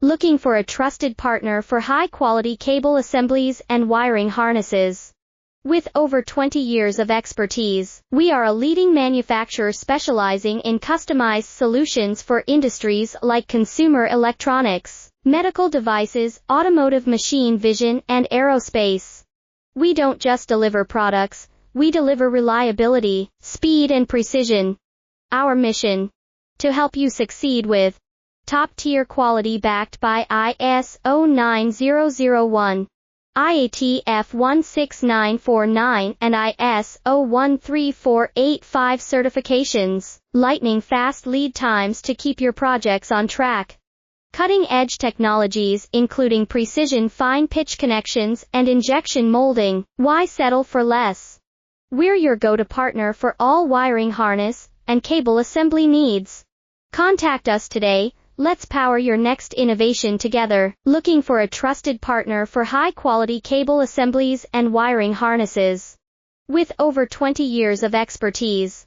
Looking for a trusted partner for high-quality cable assemblies and wiring harnesses? With over 20 years of expertise, we are a leading manufacturer specializing in customized solutions for industries like consumer electronics, medical devices, automotive machine vision, and aerospace. We don't just deliver products, we deliver reliability, speed, and precision. Our mission: to help you succeed with top-tier quality backed by ISO 9001, IATF 16949, and ISO 13485 certifications, lightning-fast lead times to keep your projects on track. Cutting-edge technologies including precision fine-pitch connections and injection molding. Why settle for less? We're your go-to partner for all wiring harness and cable assembly needs. Contact us today. Let's power your next innovation together. Looking for a trusted partner for high-quality cable assemblies and wiring harnesses? With over 20 years of expertise,